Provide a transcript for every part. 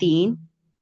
3,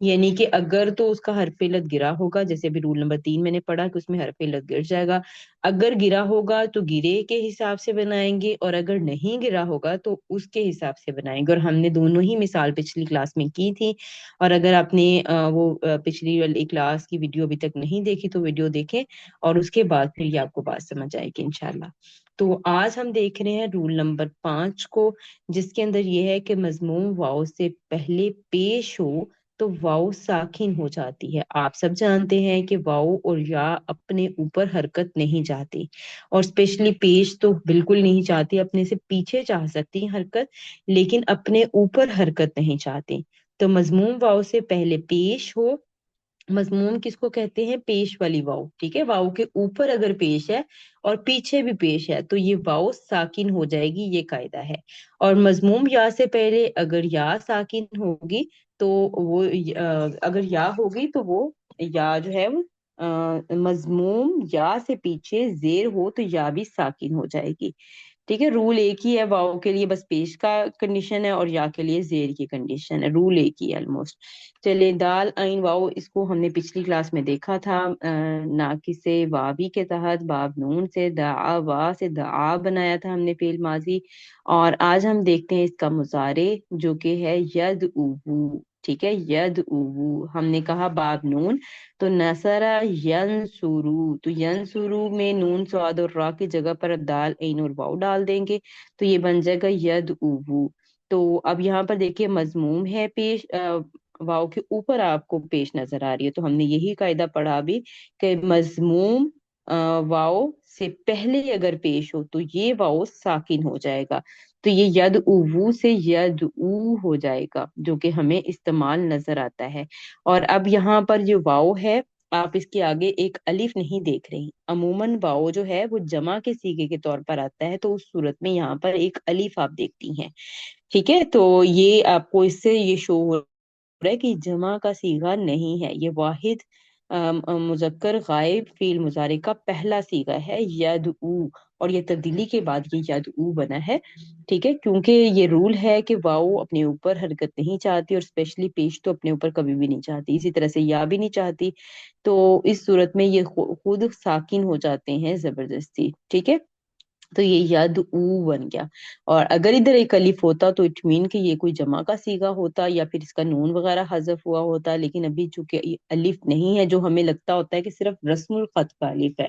یعنی کہ اگر تو اس کا حرف علت گرا ہوگا، جیسے ابھی رول نمبر 3 میں نے پڑھا کہ اس میں حرف علت گر جائے گا، اگر گرا ہوگا تو گرے کے حساب سے بنائیں گے، اور اگر نہیں گرا ہوگا تو اس کے حساب سے بنائیں گے، اور ہم نے دونوں ہی مثال پچھلی کلاس میں کی تھی، اور اگر آپ نے پچھلی والی کلاس کی ویڈیو ابھی تک نہیں دیکھی تو ویڈیو دیکھیں، اور اس کے بعد پھر یہ آپ کو بات سمجھ آئے گی انشاءاللہ۔ تو آج ہم دیکھ رہے ہیں رول نمبر 5 کو، جس کے اندر یہ ہے کہ مضموم واؤ سے پہلے پیش ہو تو واؤ ساکن ہو جاتی ہے۔ آپ سب جانتے ہیں کہ واؤ اور یا اپنے اوپر حرکت نہیں چاہتی، اور اسپیشلی پیش تو بالکل نہیں چاہتی، اپنے سے پیچھے چاہ سکتی ہیں حرکت، لیکن اپنے اوپر حرکت نہیں چاہتی۔ تو مضموم واؤ سے پہلے پیش ہو، مضموم کس کو کہتے ہیں؟ پیش والی واؤ، ٹھیک ہے، واؤ کے اوپر اگر پیش ہے اور پیچھے بھی پیش ہے تو یہ واؤ ساکن ہو جائے گی، یہ قاعدہ ہے۔ اور مضموم یا سے پہلے اگر یا ساکن ہوگی تو وہ اگر یا ہوگی تو وہ یا جو ہے وہ مضموم یا سے پیچھے زیر ہو تو یا بھی ساکن ہو جائے گی، ٹھیک ہے۔ رول ایک ہی ہے، واؤ کے لیے بس پیش کا کنڈیشن ہے اور یا کے لیے زیر کی کنڈیشن ہے، رول ایک ہی ہے آلموسٹ۔ چلے دال عین واؤ، اس کو ہم نے پچھلی کلاس میں دیکھا تھا، ناقص واوی کے تحت باب نون سے دعا وا سے دعا بنایا تھا ہم نے فعل ماضی، اور آج ہم دیکھتے ہیں اس کا مضارع جو کہ ہے ید اوو، ٹھیک ہے، ید اوو۔ ہم نے کہا باب نون تو نصرہ ینصرو، تو ینصرو میں نون صاد اور را کی جگہ پر اب دال عین اور واؤ ڈال دیں گے تو یہ بن جائے گا ید اوو۔ تو اب یہاں پر دیکھیے مضموم ہے، پیش واؤ کے اوپر آپ کو پیش نظر آ رہی ہے، تو ہم نے یہی قاعدہ پڑھا بھی کہ مضموم واؤ سے پہلے اگر پیش ہو تو یہ واؤ ساکن ہو جائے گا، تو یہ ید اوو سے ید او ہو جائے گا، جو کہ ہمیں استعمال نظر آتا ہے۔ اور اب یہاں پر جو واؤ ہے، آپ اس کے آگے ایک الف نہیں دیکھ رہی، عموماً واؤ جو ہے وہ جمع کے صیغے کے طور پر آتا ہے، تو اس صورت میں یہاں پر ایک الف آپ دیکھتی ہیں، ٹھیک ہے۔ تو یہ آپ کو اس سے یہ شو ہو رہا ہے کہ جمع کا صیغہ نہیں ہے، یہ واحد مذکر غائب فعل مضارع کا پہلا صیغہ ہے یدعو، اور یہ تبدیلی کے بعد یہ یدعو بنا ہے، ٹھیک ہے، کیونکہ یہ رول ہے کہ واؤ اپنے اوپر حرکت نہیں چاہتی، اور اسپیشلی پیش تو اپنے اوپر کبھی بھی نہیں چاہتی، اسی طرح سے یا بھی نہیں چاہتی، تو اس صورت میں یہ خود ساکن ہو جاتے ہیں زبردستی، ٹھیک ہے۔ تو یہ ید او بن گیا، اور اگر ادھر ایک الف ہوتا تو اٹ مین کہ یہ کوئی جمع کا صیغہ ہوتا یا پھر اس کا نون وغیرہ حذف ہوا ہوتا، لیکن ابھی چونکہ الف نہیں ہے، جو ہمیں لگتا ہوتا ہے کہ صرف رسم الخط کا الف ہے،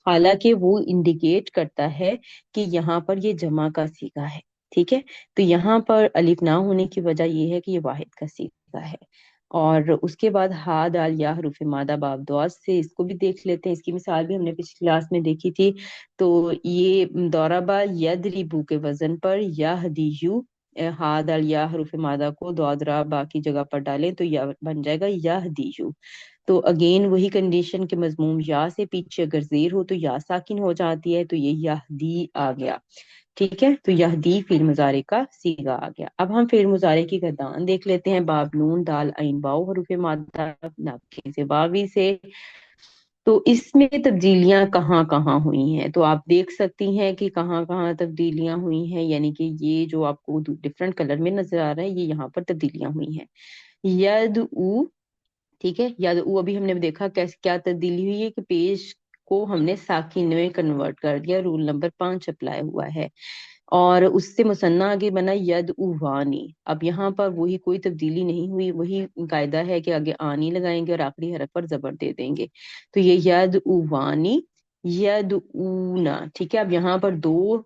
حالانکہ وہ انڈیکیٹ کرتا ہے کہ یہاں پر یہ جمع کا صیغہ ہے، ٹھیک ہے۔ تو یہاں پر الف نہ ہونے کی وجہ یہ ہے کہ یہ واحد کا صیغہ ہے۔ اور اس کے بعد ہا دال یا حروف مادہ باب دعا سے، اس کو بھی دیکھ لیتے ہیں، اس کی مثال بھی ہم نے پچھلی کلاس میں دیکھی تھی۔ تو یہ دوربا یدریبو کے وزن پر یہدیو، ہا دال یا حروف مادہ کو دعا با کی جگہ پر ڈالیں تو یا بن جائے گا یہدیو۔ تو اگین وہی کنڈیشن کے مضموم یا سے پیچھے اگر زیر ہو تو یا ساکن ہو جاتی ہے، تو یہ یہدی آ گیا، ٹھیک ہے۔ تو یہدی فعل مضارع کا صیغہ آ گیا۔ اب ہم فعل مضارع کی گردان دیکھ لیتے ہیں، باب نون دال عین واؤ حروف مادہ ناقص واوی سے۔ تو اس میں تبدیلیاں کہاں کہاں ہوئی ہیں، تو آپ دیکھ سکتی ہیں کہ کہاں کہاں تبدیلیاں ہوئی ہیں، یعنی کہ یہ جو آپ کو ڈفرنٹ کلر میں نظر آ رہا ہے، یہ یہاں پر تبدیلیاں ہوئی ہیں۔ ید او، ٹھیک ہے، ید او ابھی ہم نے دیکھا کیا تبدیلی ہوئی ہے کہ پیش کو ہم نے ساکن میں کنورٹ کر دیا، رول نمبر 5 اپلائی ہوا ہے، اور اس سے مثنیٰ آگے بنا ید اوانی۔ اب یہاں پر وہی کوئی تبدیلی نہیں ہوئی، وہی قاعدہ ہے کہ آگے آنی لگائیں گے اور آخری حرف پر زبر دے دیں گے، تو یہ ید اوانی ید اونا، ٹھیک ہے۔ اب یہاں پر دو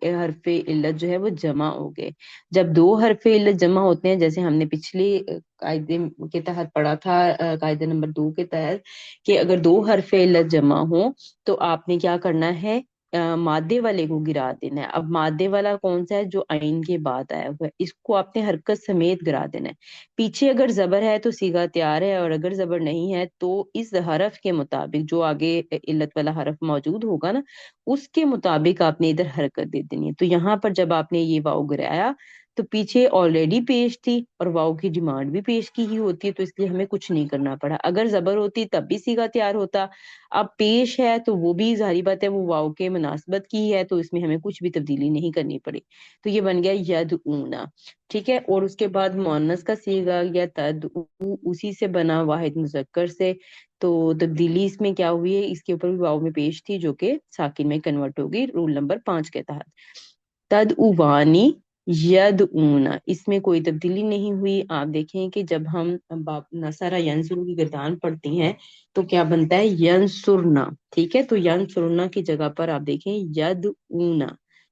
حرف علت جو ہے وہ جمع ہو گئے، جب دو حرف علت جمع ہوتے ہیں، جیسے ہم نے پچھلے قاعدے کے تحت پڑھا تھا، قاعدہ نمبر 2 کے تحت، کہ اگر دو حرف علت جمع ہوں تو آپ نے کیا کرنا ہے، مادے والے کو گرا دینا ہے۔ اب مادے والا کون سا ہے؟ جو عین کے بعد آیا ہوا ہے، اس کو آپ نے حرکت سمیت گرا دینا ہے۔ پیچھے اگر زبر ہے تو صیغہ تیار ہے، اور اگر زبر نہیں ہے تو اس حرف کے مطابق جو آگے علت والا حرف موجود ہوگا نا، اس کے مطابق آپ نے ادھر حرکت دے دینی ہے۔ تو یہاں پر جب آپ نے یہ واؤ گرایا تو پیچھے آلریڈی پیش تھی اور واؤ کی ڈیمانڈ بھی پیش کی ہی ہوتی ہے، تو اس لیے ہمیں کچھ نہیں کرنا پڑا. اگر زبر ہوتی تب بھی صیغہ تیار ہوتا. اب پیش ہے تو وہ بھی ظاہری بات ہے وہ واؤ کے مناسبت کی ہے، تو اس میں ہمیں کچھ بھی تبدیلی نہیں کرنی پڑی. تو یہ بن گیا یدعونا. ٹھیک ہے. اور اس کے بعد مؤنث کا صیغہ یا تدعو، اسی سے بنا واحد مذکر سے. تو تبدیلی اس میں کیا ہوئی ہے، اس کے اوپر بھی واؤ میں پیش تھی جو کہ ساکن میں کنورٹ ہوگی رول نمبر 5 کے تحت. تدعوانی یدعونا، اس میں کوئی تبدیلی نہیں ہوئی. آپ دیکھیں کہ جب ہم نصر ینصر کی گردان پڑھتی ہیں تو کیا بنتا ہے ینصرنا. ٹھیک ہے. تو ینصرنا کی جگہ پر آپ دیکھیں یدعونا،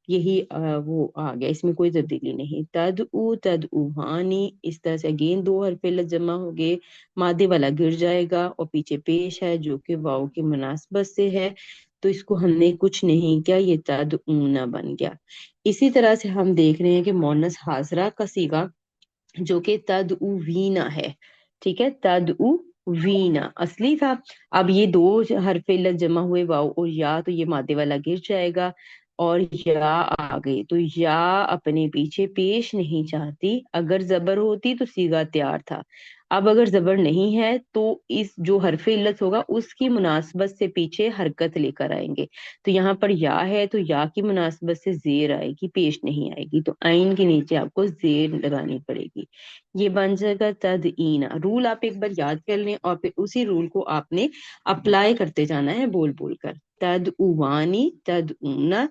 یہی وہ آ گیا، اس میں کوئی تبدیلی نہیں. تدعو تدعوانی، اس طرح سے اگین دو حرف علت جمع ہو گئے، مادے والا گر جائے گا اور پیچھے پیش ہے جو کہ واؤ کی مناسبت سے ہے، تو اس کو ہم نے کچھ نہیں کیا، یہ تدعونا بن گیا. اسی طرح سے ہم دیکھ رہے ہیں کہ مؤنث حاضرہ کا صیغہ جو کہ تدعوینا ہے. ٹھیک ہے. تدعوینا اصلی تھا. اب یہ دو حرف علت جمع ہوئے واؤ اور یا، تو یہ مادے والا گر جائے گا اور یا آ گئی، تو یا اپنے پیچھے پیش نہیں چاہتی. اگر زبر ہوتی تو صیغہ تیار تھا. اب اگر زبر نہیں ہے تو اس جو حرف علت ہوگا اس کی مناسبت سے پیچھے حرکت لے کر آئیں گے. تو یہاں پر یا ہے تو یا کی مناسبت سے زیر آئے گی، پیش نہیں آئے گی. تو عین کے نیچے آپ کو زیر لگانی پڑے گی. یہ بن جائے گا تدعینا. رول آپ ایک بار یاد کر لیں اور پھر اسی رول کو آپ نے اپلائی کرتے جانا ہے بول بول کر. تدعوانی تدعونا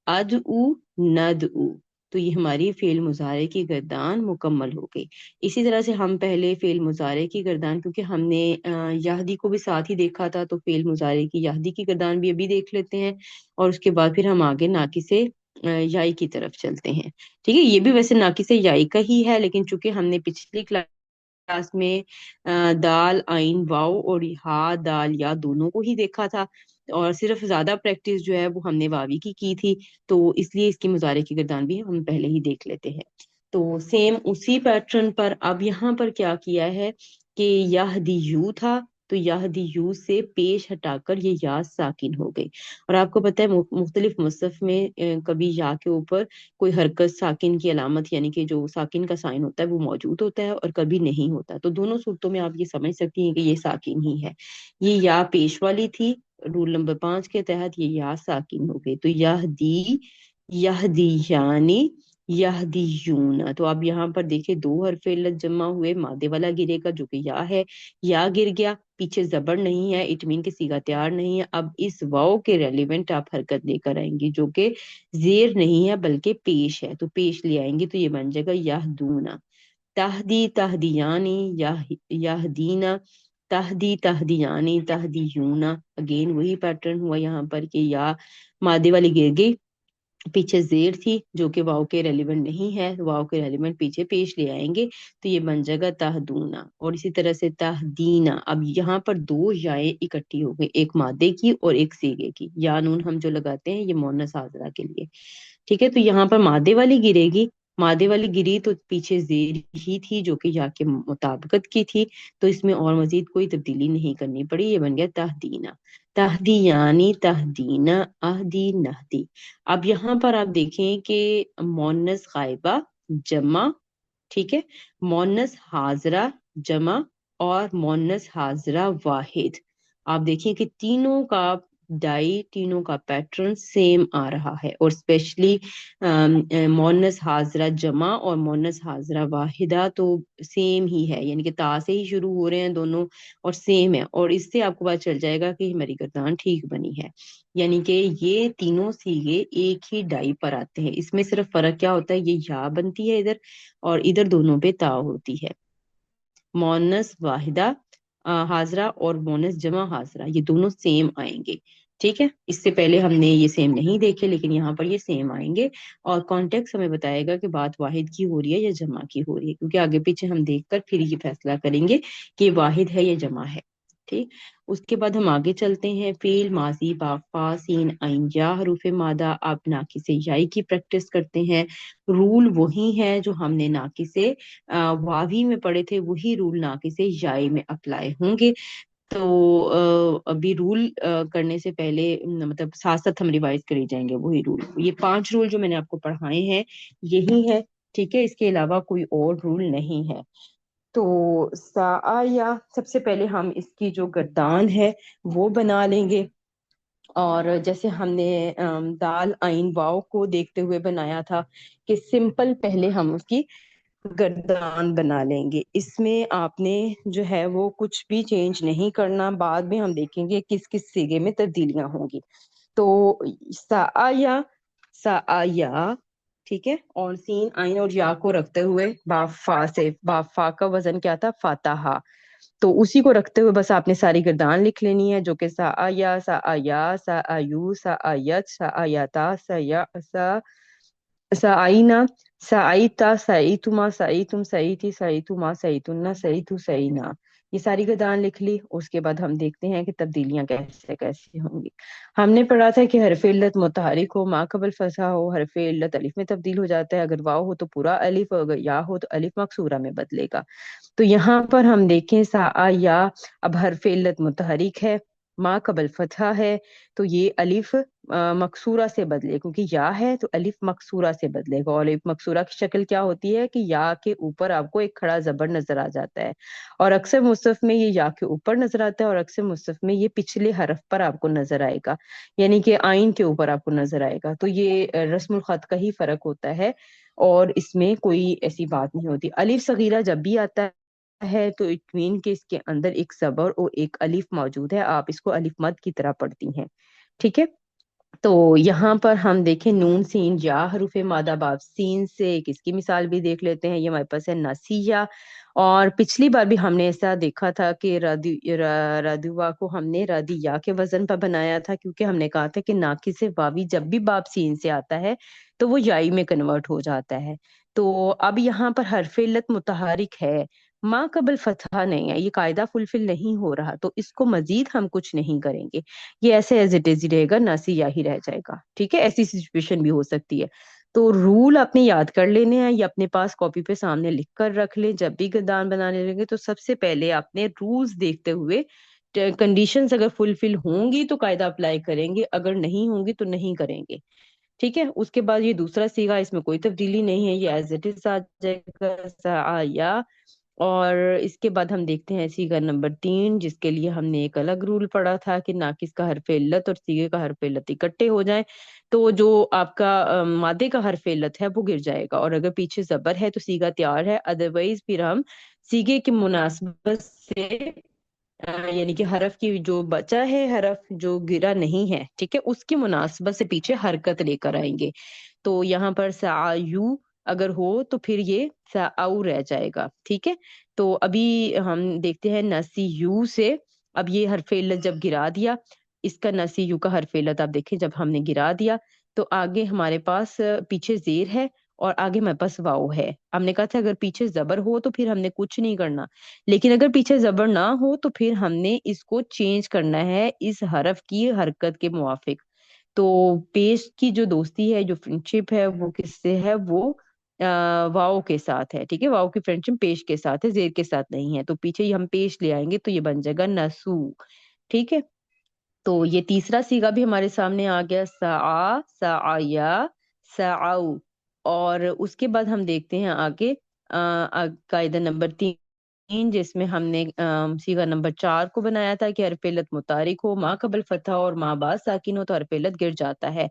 ادعو ندعو. تو یہ ہماری فعل مضارع کی گردان مکمل ہو گئی. اسی طرح سے ہم پہلے فعل مضارع کی گردان، کیونکہ ہم نے یہدی کو بھی ساتھ ہی دیکھا تھا، تو فعل مضارع کی یہدی کی گردان بھی ابھی دیکھ لیتے ہیں اور اس کے بعد پھر ہم آگے ناقص یائی کی طرف چلتے ہیں. ٹھیک ہے. یہ بھی ویسے ناقص یائی کا ہی ہے، لیکن چونکہ ہم نے پچھلی کلاس میں دال عین واؤ اور ہا دال یا دونوں کو ہی دیکھا تھا اور صرف زیادہ پریکٹس جو ہے وہ ہم نے واوی کی تھی، تو اس لیے اس کی مضارع کی گردان بھی ہم پہلے ہی دیکھ لیتے ہیں. تو سیم اسی پیٹرن پر اب یہاں پر کیا کیا ہے کہ یہدیو تھا تو یہدیو سے پیش ہٹا کر یہ یا ساکن ہو گئی. اور آپ کو پتہ ہے مختلف مصحف میں کبھی یا کے اوپر کوئی حرکت ساکن کی علامت یعنی کہ جو ساکن کا سائن ہوتا ہے وہ موجود ہوتا ہے اور کبھی نہیں ہوتا. تو دونوں صورتوں میں آپ یہ سمجھ سکتی ہیں کہ یہ ساکن ہی ہے. یہ یا پیش والی تھی رول نمبر 5 کے تحت، یہ یا ساکن ہو گئی. تو یہدی یہدیانی یہدیون. تو اب یہاں پر دیکھیں دو حرف علت جمع ہوئے، مادے والا گرے گا جو کہ یا ہے، یا گر گیا، پیچھے زبر نہیں ہے، اٹ مین کہ صیغہ تیار نہیں ہے. اب اس واؤ کے ریلیونٹ آپ حرکت لے کر آئیں گے جو کہ زیر نہیں ہے بلکہ پیش ہے، تو پیش لے آئیں گے تو یہ بن جائے گا یہدونا. تہدی تہدیانی یہدینا تہدی تہدیانی تہدیونا. اگین وہی پیٹرن ہوا یہاں پر کہ یا مادے والی گر گئی، پیچھے زیر تھی جو کہ واؤ کے ریلیونٹ نہیں ہے، واؤ کے ریلیونٹ پیچھے پیش لے آئیں گے تو یہ بن جائے گا تہدونا. اور اسی طرح سے تہدینا. اب یہاں پر دو یائیں اکٹھی ہو گئی، ایک مادے کی اور ایک صیغے کی. یا نون ہم جو لگاتے ہیں یہ مؤنث حاضرہ کے لیے. ٹھیک ہے. تو یہاں پر مادے والی گرے گی، مادے والی گری تو پیچھے زیر ہی تھی جو کہ یا کے مطابقت کی تھی، تو اس میں اور مزید کوئی تبدیلی نہیں کرنی پڑی. یہ بن گیا تہدینا. تہدیانی تہدینا اہدی نہدی. اب یہاں پر آپ دیکھیں کہ مؤنث غائبہ جمع، ٹھیک ہے، مؤنث حاضرہ جمع اور مؤنث حاضرہ واحد. آپ دیکھیں کہ تینوں کا ڈائی، تینوں کا پیٹرن سیم آ رہا ہے. اور اسپیشلی مؤنث حاضرہ جمع اور مؤنث حاضرہ واحدہ تو سیم ہی ہے، یعنی کہ تا سے ہی شروع ہو رہے ہیں دونوں اور سیم ہے. اور اس سے آپ کو پتا چل جائے گا کہ ہماری گردان ٹھیک بنی ہے، یعنی کہ یہ تینوں صیغے ایک ہی ڈائی پر آتے ہیں. اس میں صرف فرق کیا ہوتا ہے، یہ یا بنتی ہے ادھر اور ادھر دونوں پہ تا ہوتی ہے. مؤنث واحدہ حاضرہ اور مؤنث جمع حاضرہ یہ دونوں سیم آئیں گے. ٹھیک ہے. اس سے پہلے ہم نے یہ سیم نہیں دیکھے لیکن یہاں پر یہ سیم آئیں گے اور کانٹیکس ہمیں بتائے گا کہ بات واحد کی ہو رہی ہے یا جمع کی ہو رہی ہے، کیونکہ آگے پیچھے ہم دیکھ کر پھر یہ فیصلہ کریں گے کہ واحد ہے یا جمع ہے. ٹھیک. اس کے بعد ہم آگے چلتے ہیں. فعل ماضی با فا سین عین یا حروف مادہ. آپ ناقص یائی کی پریکٹس کرتے ہیں. رول وہی ہے جو ہم نے ناقص واوی میں پڑھے تھے، وہی رول ناقص یائی میں اپلائی ہوں گے. تو ابھی رول کرنے سے پہلے مطلب ساتھ ساتھ ہم ریوائز کری جائیں گے وہی رول. یہ 5 رول جو میں نے آپ کو پڑھائے ہیں یہی ہے ٹھیک ہے، اس کے علاوہ کوئی اور رول نہیں ہے۔ تو یا سب سے پہلے ہم اس کی جو گردان ہے وہ بنا لیں گے، اور جیسے ہم نے دال آئین واؤ کو دیکھتے ہوئے بنایا تھا کہ سمپل پہلے ہم اس کی گردان بنا لیں گے، اس میں آپ نے جو ہے وہ کچھ بھی چینج نہیں کرنا، بعد میں ہم دیکھیں گے کس کس سیگے میں تبدیلیاں ہوں گی۔ تو سا یا ٹھیک ہے، اور سین آئین اور یا کو رکھتے ہوئے با فا کا وزن کیا تھا؟ فاتحہ، تو اسی کو رکھتے ہوئے بس آپ نے ساری گردان لکھ لینی ہے، جو کہ سا آیو سا آیت سا آیاتا سا آئینا سا سعیتما سعیتم سعیتی سعیتما سعیتن سعیتو سعینا، یہ ساری گردان لکھ لی۔ اس کے بعد ہم دیکھتے ہیں کہ تبدیلیاں کیسے کیسے ہوں گی۔ ہم نے پڑھا تھا کہ حرف علت متحرک ہو، ما قبل فتحہ ہو، حرف علت الف میں تبدیل ہو جاتا ہے، اگر واو ہو تو پورا الف، اگر یا ہو تو الف مکسورہ میں بدلے گا۔ تو یہاں پر ہم دیکھیں یا اب حرف علت متحرک ہے، ما قبل فتحہ ہے، تو یہ الف مکسورہ سے بدلے، کیونکہ یا ہے تو الف مکسورہ سے بدلے گا، اور الف مکسورہ کی شکل کیا ہوتی ہے کہ یا کے اوپر آپ کو ایک کھڑا زبر نظر آ جاتا ہے، اور اکثر مصحف میں یہ یا کے اوپر نظر آتا ہے، اور اکثر مصحف میں یہ پچھلے حرف پر آپ کو نظر آئے گا، یعنی کہ آئین کے اوپر آپ کو نظر آئے گا۔ تو یہ رسم الخط کا ہی فرق ہوتا ہے، اور اس میں کوئی ایسی بات نہیں ہوتی۔ الف صغیرہ جب بھی آتا ہے تو اٹ مین کہ اس کے اندر ایک زبر اور ایک الف موجود ہے، آپ اس کو الف مد کی طرح پڑھتی ہیں، ٹھیک ہے۔ تو یہاں پر ہم دیکھیں نون سین یا حروف مادہ باب سین سے کس کی مثال بھی دیکھ لیتے ہیں۔ یہ ہمارے پاس ہے ناسیہ، اور پچھلی بار بھی ہم نے ایسا دیکھا تھا کہ رادوا کو ہم نے رادیا کے وزن پر بنایا تھا، کیونکہ ہم نے کہا تھا کہ ناقص واوی جب بھی باب سین سے آتا ہے تو وہ یائی میں کنورٹ ہو جاتا ہے۔ تو اب یہاں پر حرف علت متحرک ہے، ماں قبل فتحہ نہیں ہے، یہ قاعدہ فلفل نہیں ہو رہا، تو اس کو مزید ہم کچھ نہیں کریں گے، یہ ایسے ایز اٹ از ہی رہے گا، ناسیہ ہی رہ جائے گا، ٹھیک ہے۔ ایسی سچویشن بھی ہو سکتی ہے، تو رول اپنے یاد کر لینے ہیں یا اپنے پاس کاپی پہ سامنے لکھ کر رکھ لیں۔ جب بھی گردان بنانے لگے تو سب سے پہلے آپ نے رولز دیکھتے ہوئے کنڈیشنز اگر فلفل ہوں گی تو قاعدہ اپلائی کریں گے، اگر نہیں ہوں گی تو نہیں کریں گے، ٹھیک ہے۔ اس کے بعد یہ دوسرا سیگا، اس میں کوئی تبدیلی نہیں ہے، یہ ایز اٹ از آ جائے گا اور اس کے بعد ہم دیکھتے ہیں سیگا نمبر 3، جس کے لیے ہم نے ایک الگ رول پڑھا تھا کہ ناقص کا حرف علت اور سیگے کا حرف علت اکٹھے ہو جائیں تو جو آپ کا مادے کا حرف علت ہے وہ گر جائے گا، اور اگر پیچھے زبر ہے تو سیگا تیار ہے، ادروائز پھر ہم سیگے کی مناسبت سے یعنی کہ حرف کی جو بچا ہے، حرف جو گرا نہیں ہے، ٹھیک ہے، اس کی مناسبت سے پیچھے حرکت لے کر آئیں گے۔ تو یہاں پر سعیو اگر ہو تو پھر یہ سعو رہ جائے گا، ٹھیک ہے۔ تو ابھی ہم دیکھتے ہیں نسیو سے، اب یہ حرف علت جب گرا دیا، اس کا نسیو کا حرف علت آپ دیکھیں جب ہم نے گرا دیا تو آگے ہمارے پاس پیچھے زیر ہے اور آگے ہمارے پاس واؤ ہے۔ ہم نے کہا تھا اگر پیچھے زبر ہو تو پھر ہم نے کچھ نہیں کرنا، لیکن اگر پیچھے زبر نہ ہو تو پھر ہم نے اس کو چینج کرنا ہے اس حرف کی حرکت کے موافق۔ تو پیش کی جو دوستی ہے، جو فرینڈشپ ہے، وہ کس سے ہے؟ وہ واؤ کے ساتھ ہے، ٹھیک ہے، واؤ کی فرینڈشپ پیش کے ساتھ ہے، زیر کے ساتھ نہیں ہے، تو پیچھے ہی ہم پیش لے آئیں گے تو یہ بن جائے گا نسو، ٹھیک ہے۔ تو یہ تیسرا سیگا بھی ہمارے سامنے آ گیا، سعیا سعو، اور اس کے بعد ہم دیکھتے ہیں آگے قاعدہ نمبر 3، جس میں ہم نے سیگا نمبر 4 کو بنایا تھا کہ حرف علت متحرک ہو، ما قبل فتح اور ما بعد ساکن ہو تو حرف علت گر جاتا ہے۔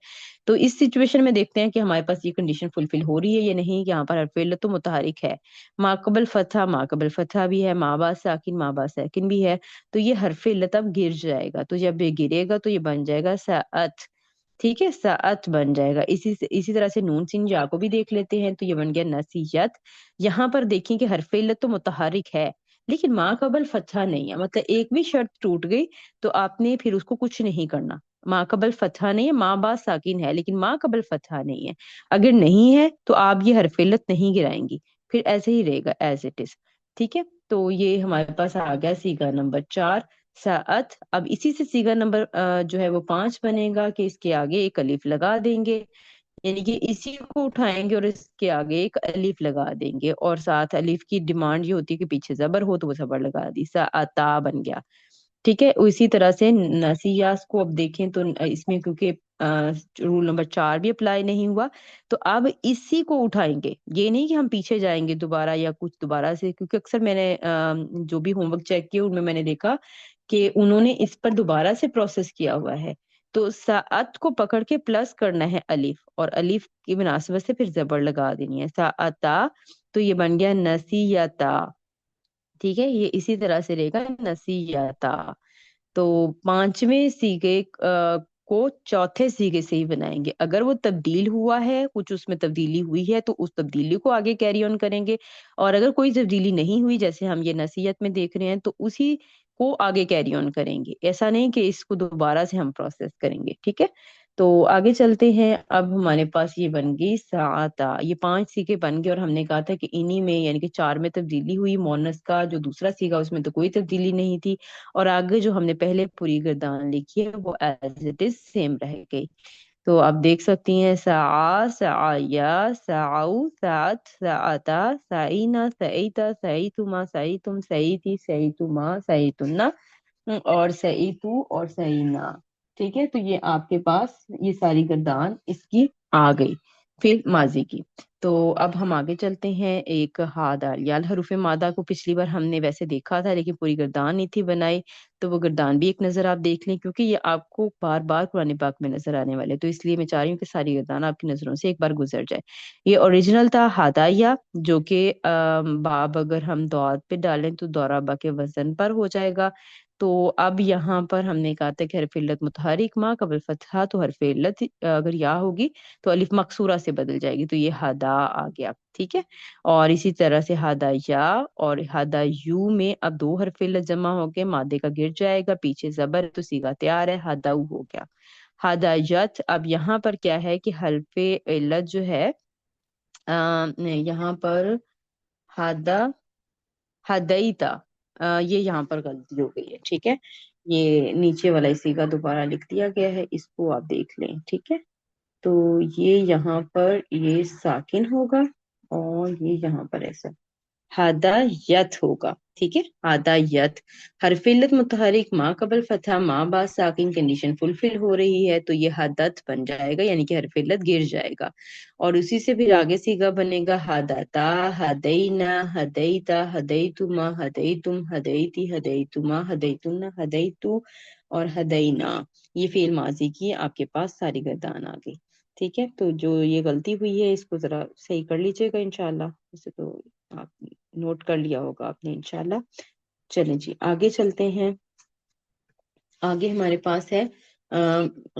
تو اس سچویشن میں دیکھتے ہیں کہ ہمارے پاس یہ کنڈیشن فلفل ہو رہی ہے یا نہیں۔ یہاں پر حرف علت تو متحرک ہے، ما قبل فتح بھی ہے، ما بعد ساکن بھی ہے، تو یہ حرف علت اب گر جائے گا، تو جب یہ گرے گا تو یہ بن جائے گا سعت، ٹھیک ہے، سعت بن جائے گا۔ اسی طرح سے نون سین جا کو بھی دیکھ لیتے ہیں، تو یہ بن گیا نسیت۔ یہاں پر دیکھیں کہ حرف علت تو متحرک ہے لیکن ما قبل فتحہ نہیں ہے، مطلب ایک بھی شرط ٹوٹ گئی تو آپ نے پھر اس کو کچھ نہیں کرنا۔ ما قبل فتحہ نہیں ہے، ما بعد ساکن ہے لیکن ما قبل فتحہ نہیں ہے، اگر نہیں ہے تو آپ یہ حرف علت نہیں گرائیں گی، پھر ایسے ہی رہے گا ایز اٹ از، ٹھیک ہے۔ تو یہ ہمارے پاس آ گیا سیگا نمبر 4 ساعت۔ اب اسی سے سیگا نمبر جو ہے وہ 5 بنے گا کہ اس کے آگے ایک الف لگا دیں گے، یعنی کہ اسی کو اٹھائیں گے اور اس کے آگے ایک الف لگا دیں گے، اور ساتھ الف کی ڈیمانڈ یہ ہوتی ہے کہ پیچھے زبر ہو تو وہ زبر لگا دی، ساعتا بن گیا، ٹھیک ہے، اسی طرح سے نسیاس کو اب دیکھیں تو اس میں کیونکہ رول نمبر 4 بھی اپلائی نہیں ہوا، تو اب اسی کو اٹھائیں گے، یہ نہیں کہ ہم پیچھے جائیں گے دوبارہ یا کچھ دوبارہ سے، کیونکہ اکثر میں نے جو بھی ہوم ورک چیک کیا ان میں نے دیکھا کہ انہوں نے اس پر دوبارہ سے پروسیس کیا ہوا ہے۔ تو ساعت کو پکڑ کے پلس کرنا ہے الف، اور الف کی مناسبت سے پھر زبر لگا دینی ہے ساعتا، تو یہ بن گیا نسیتا۔ ٹھیک ہے، یہ اسی طرح سے رہے گا نسیتا۔ تو پانچویں سیگے کو چوتھے سیگے سے ہی بنائیں گے، اگر وہ تبدیل ہوا ہے، کچھ اس میں تبدیلی ہوئی ہے تو اس تبدیلی کو آگے کیری آن کریں گے، اور اگر کوئی تبدیلی نہیں ہوئی جیسے ہم یہ نصیحت میں دیکھ رہے ہیں تو اسی کو آگے کیری آن کریں گے، ایسا نہیں کہ اس کو دوبارہ سے ہم پروسیس کریں گے۔ ٹھیک ہے، تو آگے چلتے ہیں۔ اب ہمارے پاس یہ بن گئی ساعتا، یہ 5 سیگے بن گئے، اور ہم نے کہا تھا کہ انہی میں یعنی کہ 4 میں تبدیلی ہوئی، مونس کا جو دوسرا سیگا اس میں تو کوئی تبدیلی نہیں تھی، اور آگے جو ہم نے پہلے پوری گردان لکھی ہے وہ ایز اٹ از سیم رہ گئی۔ تو آپ دیکھ سکتی ہیں سعا، سعیا، سعو، سعت، سعتا، سعینا، سعیتا، سعیتما، سعیتم، سعیتی، سعیتما، سعیتنا، اور سعیتو اور سعینا۔ ٹھیک ہے، تو یہ آپ کے پاس یہ ساری گردان اس کی آ گئی فعل ماضی کی۔ تو اب ہم آگے چلتے ہیں۔ ایک حروف مادہ کو پچھلی بار ہم نے ویسے دیکھا تھا لیکن پوری گردان نہیں تھی بنائی، تو وہ گردان بھی ایک نظر آپ دیکھ لیں، کیونکہ یہ آپ کو بار بار قرآن پاک میں نظر آنے والے، تو اس لیے میں چاہ رہی ہوں کہ ساری گردان آپ کی نظروں سے ایک بار گزر جائے۔ یہ اوریجنل تھا ہدایہ، جو کہ باب اگر ہم دعات پہ ڈالیں تو دورابا کے وزن پر ہو جائے گا۔ تو اب یہاں پر ہم نے کہا تھا کہ حرف علت متحرک ما قبل فتحہ، تو حرف علت اگر یا ہوگی تو الف مقصورہ سے بدل جائے گی، تو یہ ہدا آ گیا۔ ٹھیک ہے، اور اسی طرح سے ہدا یا اور ہدا یو میں اب 2 حرف علت جمع ہو کے مادے کا گر جائے گا، پیچھے زبر تو سیگا تیار ہے، ہداؤ ہو گیا۔ ہدا یت، اب یہاں پر کیا ہے کہ حرف علت جو ہے یہاں پر ہدا ہدیتا، یہ یہاں پر غلطی ہو گئی ہے۔ ٹھیک ہے، یہ نیچے والا اسی کا دوبارہ لکھ دیا گیا ہے، اس کو آپ دیکھ لیں۔ ٹھیک ہے، تو یہ یہاں پر یہ ساکن ہوگا، اور یہ یہاں پر ایسا ہدایت ہوگا۔ ٹھیک ہے، ہدایت حرف علت متحرک ما قبل فتح ما بعد ساکن کنڈیشن فلفل ہو رہی ہے، تو یہ حدت بن جائے گا، یعنی کہ حرف علت گر جائے گا، اور اسی سے پھر آگے سیگا بنے گا ہداتا، ہدینا، ہدیتا، ہدیتما، ہدیتم، ہدیتی، ہدیتما، ہدیتن، ہدیتو اور ہدینا۔ یہ فعل ماضی کی آپ کے پاس ساری گردان آ گئی۔ ٹھیک ہے، تو جو یہ غلطی ہوئی ہے اس کو ذرا صحیح کر لیجیے گا انشاءاللہ، ویسے تو آپ نوٹ کر لیا ہوگا آپ نے انشاءاللہ۔ چلیں جی آگے چلتے ہیں۔ آگے ہمارے پاس ہے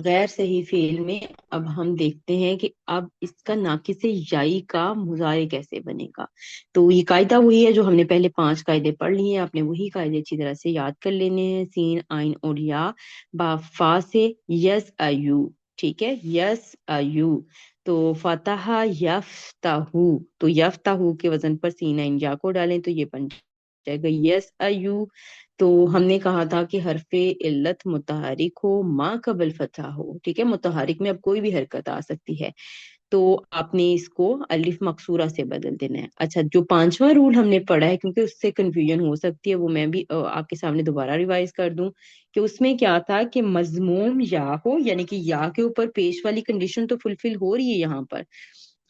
غیر صحیح فعل میں، اب ہم دیکھتے ہیں کہ اب اس کا ناقص یائی کا مضارع کیسے بنے گا۔ تو یہ قاعدہ وہی ہے جو ہم نے پہلے 5 قاعدے پڑھ لیے ہیں، آپ نے وہی قاعدے اچھی طرح سے یاد کر لینے ہیں۔ سین، آئین اور یا با فا سے یس ایو، ٹھیک ہے، یس ایو، تو فتح یفتح، تو یفتح کے وزن پر سین آئین یا کو ڈالیں تو یہ بن جائے گا یس ایو۔ تو ہم نے کہا تھا کہ حرف علت متحرک ہو ما قبل فتح ہو، ٹھیک ہے، متحرک میں اب کوئی بھی حرکت آ سکتی ہے، تو آپ نے اس کو الف مقصورہ سے بدل دینا ہے۔ اچھا، جو 5واں رول ہم نے پڑھا ہے، کیونکہ اس سے کنفیوژن ہو سکتی ہے، وہ میں بھی آپ کے سامنے دوبارہ ریوائز کر دوں کہ اس میں کیا تھا کہ مضموم یا ہو، یعنی کہ یا کے اوپر پیش والی کنڈیشن تو فلفل ہو رہی ہے یہاں پر،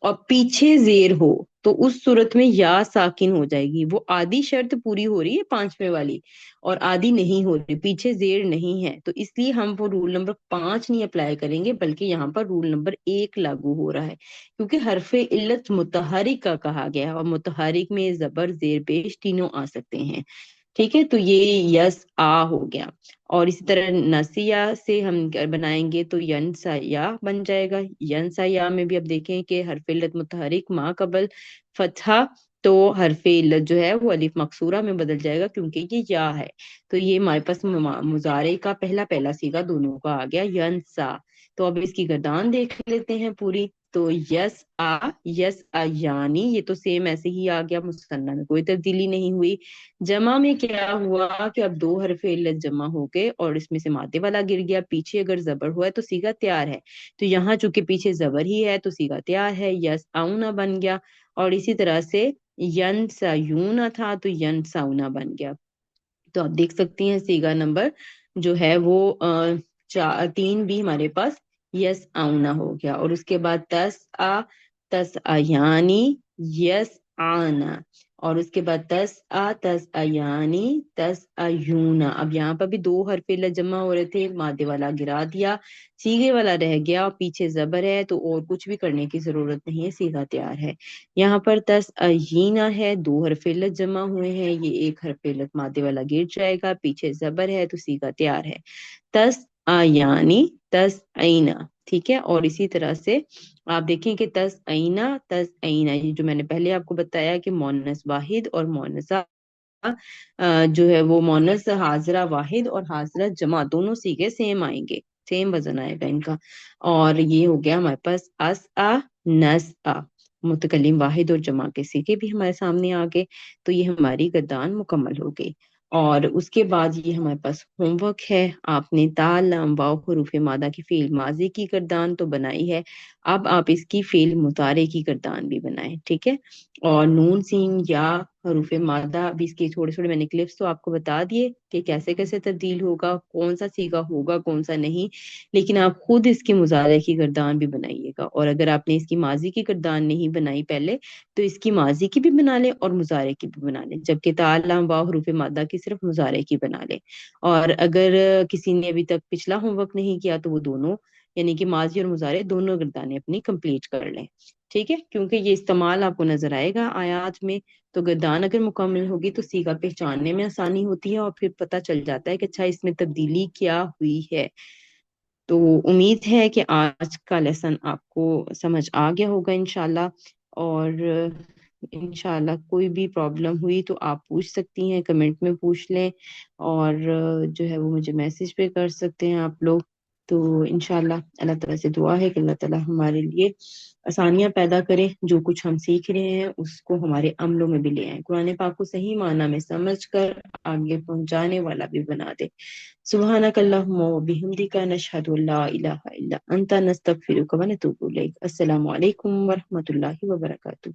اور پیچھے زیر ہو تو اس صورت میں یا ساکن ہو جائے گی، وہ آدھی شرط پوری ہو رہی ہے 5ویں والی، اور آدھی نہیں ہو رہی، پیچھے زیر نہیں ہے، تو اس لیے ہم وہ رول نمبر 5 نہیں اپلائی کریں گے، بلکہ یہاں پر رول نمبر 1 لاگو ہو رہا ہے، کیونکہ حرف علت متحرک کا کہا گیا ہے، اور متحرک میں زبر زیر پیش تینوں آ سکتے ہیں۔ ٹھیک ہے، تو یہ یس آ ہو گیا، اور اسی طرح نسیا سے ہم بنائیں گے تو ینسا یا بن جائے گا۔ ینسا یا میں بھی اب دیکھیں کہ حرف علت متحرک ما قبل فتحہ، تو حرف علت جو ہے وہ الف مقصورہ میں بدل جائے گا کیونکہ یہ یا ہے، تو یہ ہمارے پاس مضارع کا پہلا سیگا دونوں کا آ گیا ینسا۔ تو اب اس کی گردان دیکھ لیتے ہیں پوری، تو یس آ یعنی یہ تو سیم ایسے ہی آ گیا، مثنیٰ میں کوئی تبدیلی نہیں ہوئی۔ جمع میں کیا ہوا کہ اب 2 حرف علت جمع ہو گئے، اور اس میں سے مادے والا گر گیا، پیچھے اگر زبر ہوا ہے تو سیگا تیار ہے، تو یہاں چونکہ پیچھے زبر ہی ہے تو سیگا تیار ہے، یس آؤنا بن گیا، اور اسی طرح سے ین سا یونا تھا تو ین ساؤنا بن گیا۔ تو آپ دیکھ سکتی ہیں سیگا نمبر جو ہے وہ 3 بھی ہمارے پاس یس آؤنا ہو گیا، اور اس کے بعد تس یعنی یس آنا، اور اس کے بعد تس یعنی تس ایونا۔ اب یہاں پر بھی 2 حرف علت جمع ہو رہے تھے، مادے والا گرا دیا، سیگے والا رہ گیا اور پیچھے زبر ہے، تو اور کچھ بھی کرنے کی ضرورت نہیں ہے، سیگا تیار ہے۔ یہاں پر اینا ہے، 2 حرف علت جمع ہوئے ہیں، یہ 1 حرف علت مادے والا گر جائے گا، پیچھے زبر ہے تو سیگا تیار ہے، تس یعنی تس اینا، ٹھیک ہے۔ اور اسی طرح سے آپ دیکھیں کہ تس اینا، یہ جو میں نے پہلے آپ کو بتایا کہ مؤنث واحد اور مؤنثہ جو ہے وہ مؤنث حاضرہ واحد اور حاضرہ جمع دونوں سیگے سیم آئیں گے، سیم وزن آئے گا ان کا۔ اور یہ ہو گیا ہمارے پاس نس متکلم واحد اور جمع کے سیگے بھی ہمارے سامنے آ گئے، تو یہ ہماری گردان مکمل ہو گئی۔ اور اس کے بعد یہ ہمارے پاس ہوم ورک ہے، آپ نے تا لام واو حروف مادہ کی فعل ماضی کی گردان تو بنائی ہے، اب آپ اس کی فعل مضارع کی گردان بھی بنائیں، ٹھیک ہے۔ اور نون سین یا حروف مادہ، ابھی اس کے تھوڑے تھوڑے میں نے کلپس تو آپ کو بتا دیے کہ کیسے کیسے تبدیل ہوگا، کون سا سیگا ہوگا کون سا نہیں، لیکن آپ خود اس کی مضارع کی گردان بھی بنائیے گا، اور اگر آپ نے اس کی ماضی کی گردان نہیں بنائی پہلے تو اس کی ماضی کی بھی بنا لیں اور مضارع کی بھی بنا لیں، جبکہ تا لام واو حروف مادہ کی صرف مضارع کی بنا لیں۔ اور اگر کسی نے ابھی تک پچھلا ہوم ورک نہیں کیا تو وہ دونوں یعنی کہ ماضی اور مضارع دونوں گردانیں اپنی کمپلیٹ کر لیں، ٹھیک ہے، کیونکہ یہ استعمال آپ کو نظر آئے گا آیات میں، تو گردان اگر مکمل ہوگی تو سیگا پہچاننے میں آسانی ہوتی ہے اور پھر پتہ چل جاتا ہے کہ اچھا اس میں تبدیلی کیا ہوئی ہے۔ تو امید ہے کہ آج کا لیسن آپ کو سمجھ آ گیا ہوگا انشاءاللہ، اور انشاءاللہ کوئی بھی پرابلم ہوئی تو آپ پوچھ سکتی ہیں، کمنٹ میں پوچھ لیں، اور جو ہے وہ مجھے میسج پہ کر سکتے ہیں آپ لوگ۔ تو انشاءاللہ اللہ تعالیٰ سے دعا ہے کہ اللہ تعالیٰ ہمارے لیے آسانیاں پیدا کرے، جو کچھ ہم سیکھ رہے ہیں اس کو ہمارے عملوں میں بھی لے آئیں، قرآن پاک کو صحیح معنی میں سمجھ کر آگے پہنچانے والا بھی بنا دے۔ سبحانک اللہم و بحمدک، نشہد ان لا الہ الا انت، نستغفرک و نتوب الیک۔ السلام علیکم ورحمۃ اللہ وبرکاتہ۔